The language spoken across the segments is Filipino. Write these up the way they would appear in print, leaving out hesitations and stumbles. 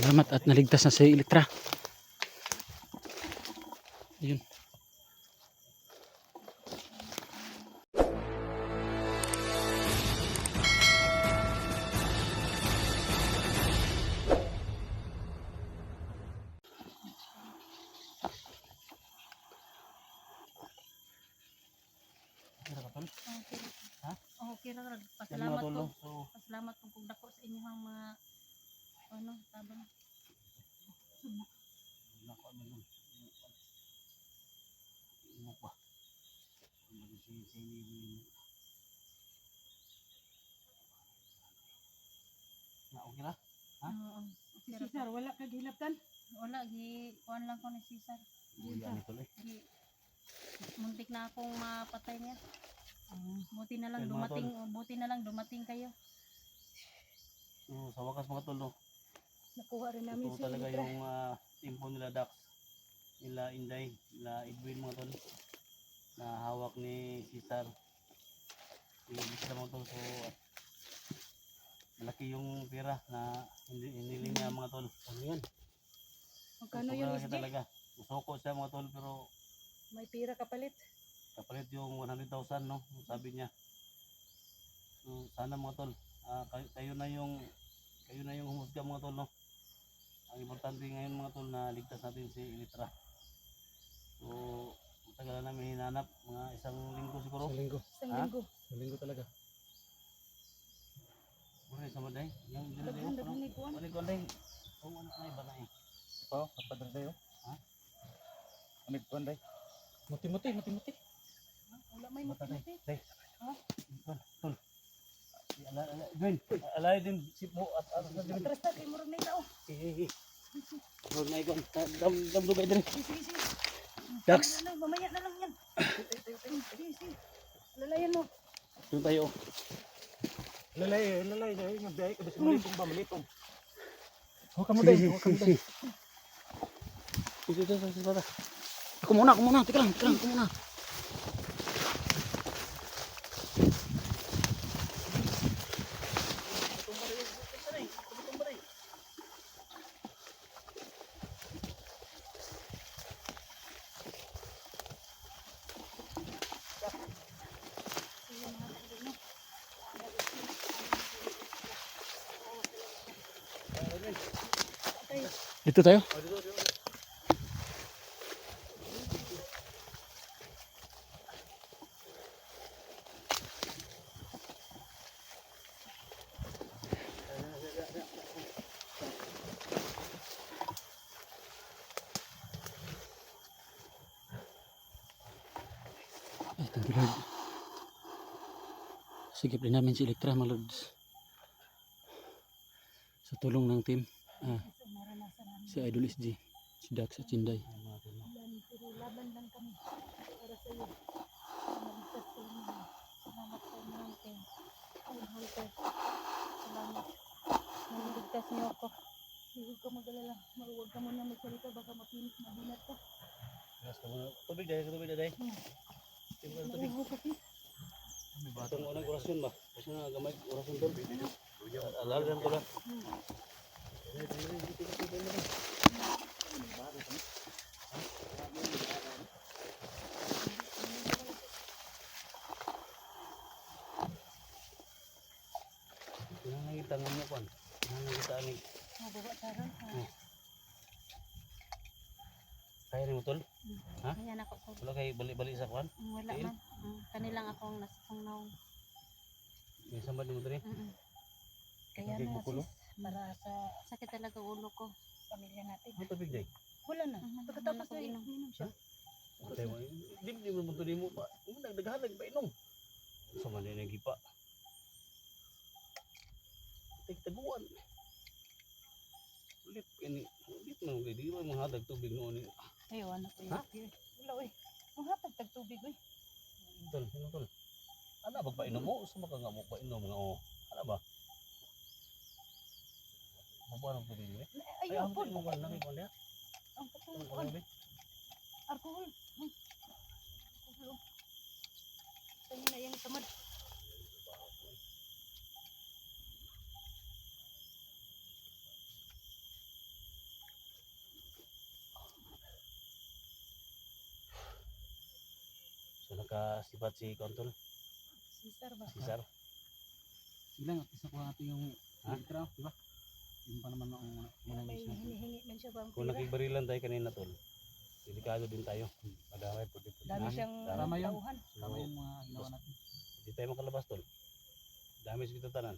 Salamat at naligtas na si Elektra. Ayun. Okay. Ha? Okay ra. Salamat Pasalamat po. ko. Pasalamat po kung dako sa inyong mga ano, tabang. Okay na? Ha? Oo. Si Cesar, wala ka gihilaptan? Wala gi kuan lang ko ni Cesar. Uyan ito eh. Gi muntik na akong mapatay niya. Buti na lang Ayun, mga dumating, buti na lang dumating kayo. So, sa wakas mga tol, no? Nakuha rin namin Ito si talaga Elektra. yung timpo nila Dax, nila Inday, nila Edwin mga tol, na hawak ni Cesar. Ibig sa mga tol, so malaki yung pera na hiniling niya mga tol. Ano yan? Magkano Sobra yun, siya SG? talaga. Usoko siya mga tol, pero May pira kapalit. kapalit yung 100,000 no, sabi niya. So sana mga tol, kayo na yung humusga mga tol no. Ang importante ngayon mga tol na ligtas natin si Elektra. So matagal na namin hinanap, mga isang linggo siguro. Isang Ha? linggo. Linggo talaga. Muna sa maday, yung Daghan, daghan ni kuwan. Balik ko day. Kung ano ay ba na eh. Oh, kapadre dayo. Ha? Amig kuan day. Muti-muti. Wala may Mata day. mati-mati. Day. Ha? Tol. Gwen, alay din si mo at Atras na kay murag na tao. Huwag na ikon. Dam dugay din. Sige, sige. Dax. Ano, mamaya na lang yan. Sige, sige. Lalayan mo. Doon tayo. Lalay dayo yung biyahe ko basta malipong ba malipong. Huwag ka mo day. Ito. Ako muna. Teka lang. Ako muna. Dito tayo. Ay, thank you Lord. Sigip din namin si Elektra mga Lods. Sa tulong ng team. Si Idol SG. Si Dax at Inday. Pero laban lang kami para sa iyo. Maligtas ko naman. Salamat sa mga team. Salamat. Naligtas niyo ako. Huwag ka mag-alala. Huwag ka muna magsalita. Baka mabinat ka. Tubig day. Tubig. Itong unang orasyon ba? Kasi nga gamay orasyon doon. Alalan ko lang. Pinangangita nga mo pan. Pinangangita ang Mababa sa akin. kaya ni mo tol. Ha? Ayan ako ko. Wala kay balik-balik sa kwan. Wala man. Kanilang akong nasakong naong. May samad mo diri. Kaya Okay, na bukulo? sis. Para sa sakit talaga ulo ko. Pamilya natin. Ano tubig day? Wala na. Pagkatapos Wala ko na inom. inom siya. Okay mo. Di mo mo mo pa. Nagdaghalag ba inom? Sa man din gipa. Taguan. Ulit mo di mo mahadag tubig noon ni. Ayun, ako Ha? yun. Wala, oy. Manghatag tagtubig, oy. Tol, ano tol? Ana ba painom mo? Sa maka nga mo painom nga o. Ana ba? Mabuan ang tubig ni. Ay, Ayun, ang po. tubig mo ba nang ikon niya? Ang katulong ko. Ano ba? Alcohol. Alcohol. Sa'yo na yung tamad. nakasipat si Kontol, Sisar ba? si Sar. Sila nga, isa ko natin yung Ha? litra, di ba? Yung pa naman ang May hinihingi man siya bang Kung pera. nakibarilan tayo kanina tol, delikado din tayo. Madamay po dito. Dami siyang Tama yun. tauhan. Tama yung mga ginawa natin. Hindi tayo makalabas tol. Dami sa tanan.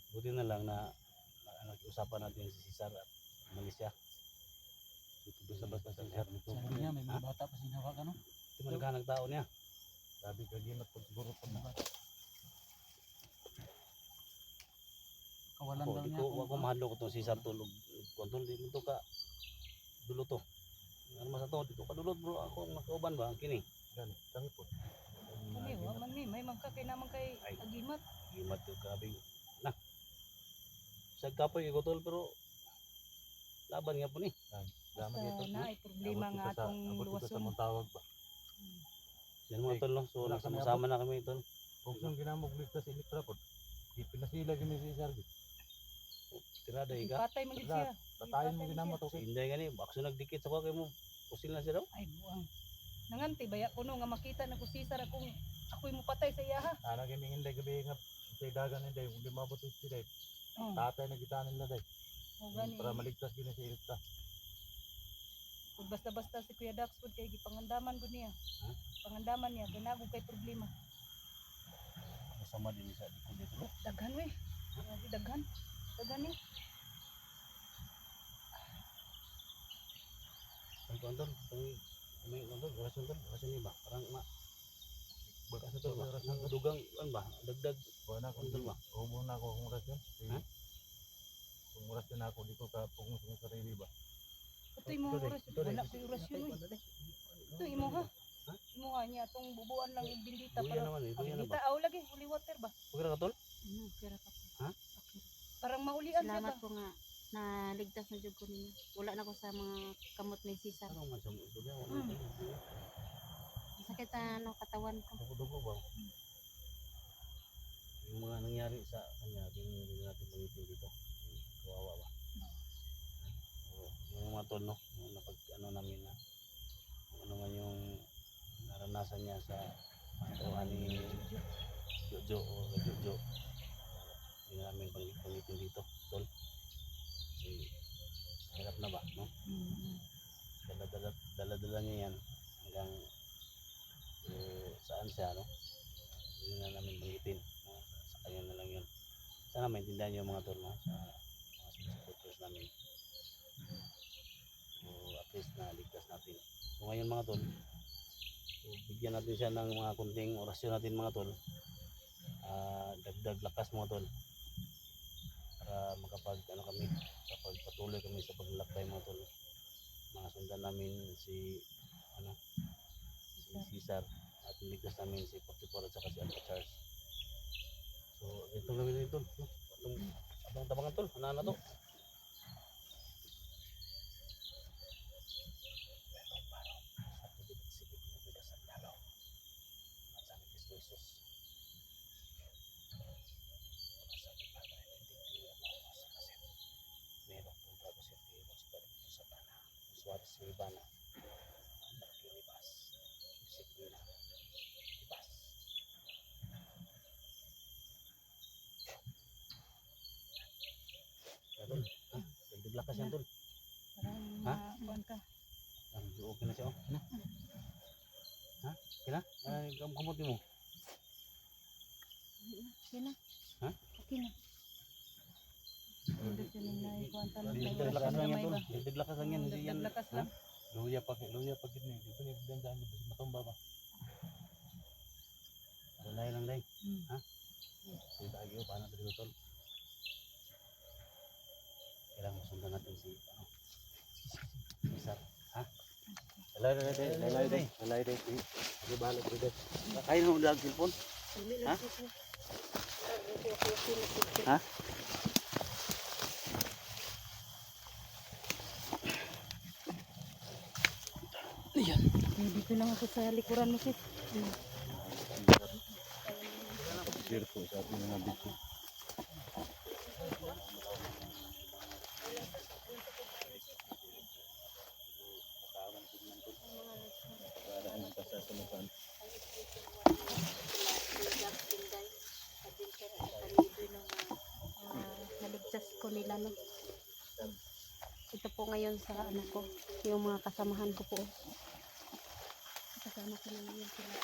Buti na lang na nag-usapan natin si Cesar at Malaysia. Dito sa basta sa Cesar nito. Sabi niya, may mga bata pa sinawag, ano? Ito man naghanag tao niya. Sabi ka, ginat po siguro pa na. Kawalan daw niya. Wako mahadlo ko tong Cesar tulog. Kontol di mo to ka dulo to. Ano sa to dito ka dulot bro ako nakauban ba ang kini. Gani, kami po. Kami, wa man mi, may magkakay naman kay Ay. agimat. Gimat yung grabe. Na. Sa kapoy ko tol pero laban nga po ni. Dama Basta dito. na ay problema nga atong Abot ko sa luwason. mong tawag ba? Yan mga tol no. So Wala kami nagsama na kami tol. Kung saan ginamog ligtas sa Electra po, ipinasila gini si Sir. Tirada iga. Patay man gid siya. Tatayin mo ginamot Si okay. Inday gani bakso nagdikit sa kay mo. Pusil na siya daw. Ay buang. Nanganti baya kuno nga makita na ko sisar akong ako'y mo patay sa iya ha. Ana gini hinday gabi nga sa dagan hinday kung di mabot si Day. Oh, Tatay na kita nila Day. o gani. Para maligtas gini si Electra. Kung basta-basta si Kuya Dax pud kay gipangandaman gud niya. Ha? Pangandaman niya kay nagog kay problema. Masama din sa likod dito no. Daghan we. Grabe daghan. Daghan ni. Ang kontol, may kontol, orasyon tol, orasyon ni ba? Parang baka sa tol ba? Nang dugang an ba? Dagdag Wala ko kontol ba? Hubo na ako kung orasyon. Ha? Kung orasyon ako, di ko ka pungos ng sarili ba? Ito mo orasyon. Wala ko orasyon we. Ito imo ha. Ha? Imo ha niya atong bubuan lang yung bindita Duya para. naman eh, duya na Bindita ba? aw lagi holy water ba? Pagkira ka tol? Kira ka po. Ha? Parang maulian siya ba? Salamat po nga na ligtas na jud ko ninyo. Wala na ko sa mga kamot ni Cesar. Ano man sa duya? Sakit ano katawan ko. Dugo ba? Yung mga nangyari sa kanya, hindi natin pangitin dito. Kawawa ba? Oo. Yung mga tol no, yung napag ano namin na kung ano man yung naranasan niya sa patuhan ni Jojo o Jojo. Hindi namin pangitin dito, tol. Kasi hirap na ba, no? Dala-dala niya yan hanggang saan siya, no? Hindi na namin pangitin, no? Sa kanya na lang yun. Sana maintindihan niyo mga tol, no? Sa mga supporters namin. So at least na ligtas natin. So ngayon mga tol, so, bigyan natin siya ng mga kunting orasyon natin mga tol. Dagdag lakas mga tol. Para makapag ano kami, kapag patuloy kami sa paglalakbay mga tol. Mga sundan namin si si Cesar at niligtas namin si 44 at saka si Alpha Charles. So ito kami dito, no? Abang tabangan tol, ano na to? Suarez Ribana, Libas, Siklina, Libas. Tol, dagdag lakas yan tol. Parang Ha? kuan ka. Okay na siya oh. Ha? Okay na? Ay, kamot mo. Okay na. Ha? Okay na. Hindi siya nila kuan ta lang. Dagdag lakas lang yan tol. Dagdag lakas lang yan, hindi yan. Dagdag lakas lang. Luya pa gid ni. Dito ni dandan di matumba ba. Alay lang day. Hmm. Ha? Kita lagi oh, paano dito tol. Kailangan masundan natin si Cesar. Ha? Alay day. Ano ba lang dito? Kain mo dag cellphone? Ha? Ha? Ayan. Dito lang ako sa likuran mo sis. Share po sa ating mga video. po ngayon sa ano ko, yung mga kasamahan ko po. Kasama ko na ngayon sila.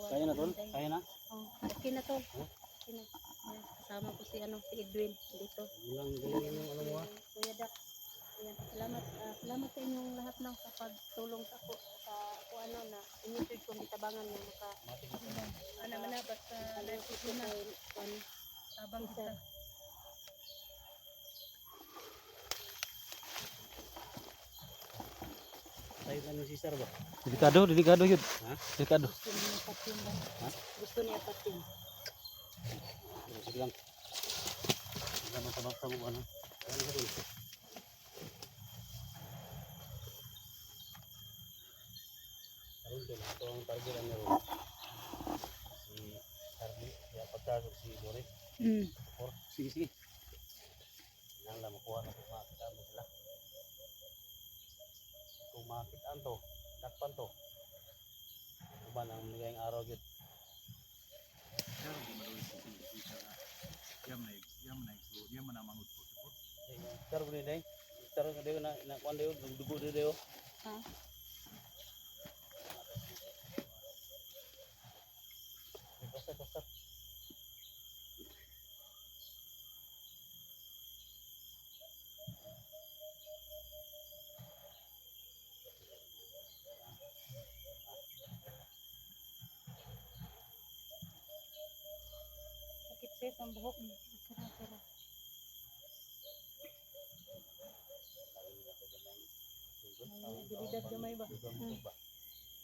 Kaya na tol? Kaya na? Oh, okay na to. Okay na. Ayan, kasama ko si ano, si Edwin dito. Galing yung ano mo ha? Kuya Dak. Ayan, salamat. Salamat sa inyong lahat ng sa pagtulong sa ko sa kung ano na inisod kong bitabangan ng maka Ano man na basta nagsusunod na tabang kita. Tayo ka ng sister ba? Delikado yun. Ha? Delikado. Gusto niya patin ba? Ha? Gusto niya patin. Sige lang. Sige lang masabak sa mga ano. Kaya na tol. Karoon tol, ito ang target ang meron. Si Charlie, kaya pagkasok si Dore. Sige. Yan lang, makuha na kung makitaan to sila. Kung makitaan to, dakpan to. Ano ba nang nagayang araw yun? Pero ni day, pero nga dayo na kuan dayo, dugo dayo. Ha? Basta. Sakit sis ang buhok. Pero Dilidad gamay ba?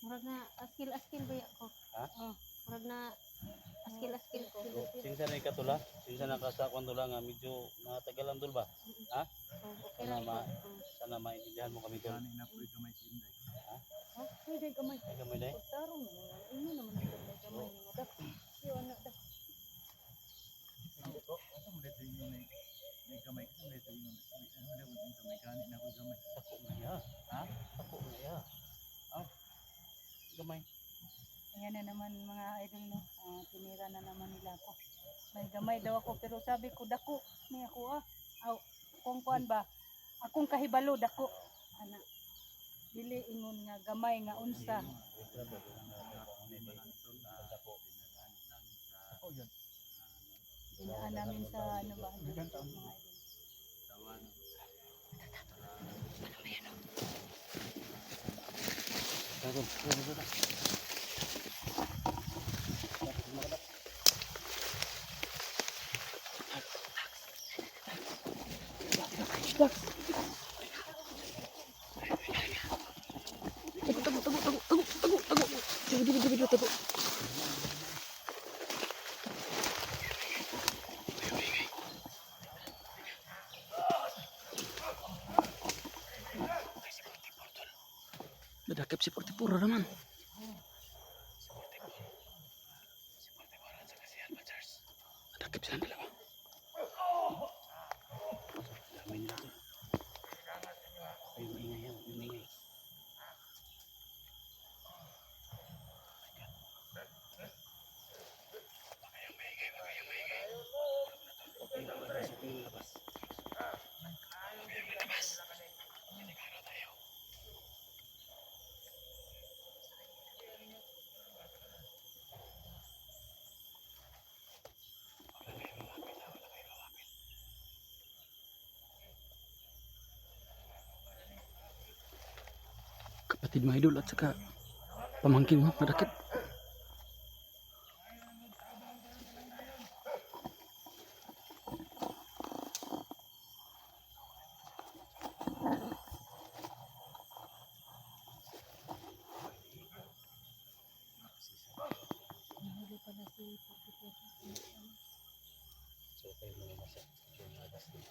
murag na askil ba ako? Ha? Oh, murag na askil ko. Singsa na ikatula, singsa na kasa kuan tula nga medyo natagalan dul ba? Ha? Oh, okay lang po. Sana maintindihan mo kami tol. Ha? Pwede gamay. Ay kami day. Pagtarong mo nga. Ino naman ang gamay nga dak. Yo anak dak. Ako na ya. Ha? Ako na ya. Aw. Gamay. Ayan na naman mga idol no. Tinira na naman nila ako. May gamay daw ako pero sabi ko dako ni ako Aw, kung kuan ba? Akong kahibalo dako. Ana. Dili ingon nga gamay nga unsa. Dinaan namin sa ano ba? Mga idol. Nadakip si Portipuro naman. Nadakip silang dalawa. Damay nila tol. Ay, maingay yan, maingay. Kapatid mga idol at saka pamangkin mo nadakip. Nahuli pala si Portipuro. So, kayo mga masa. Yung agas din.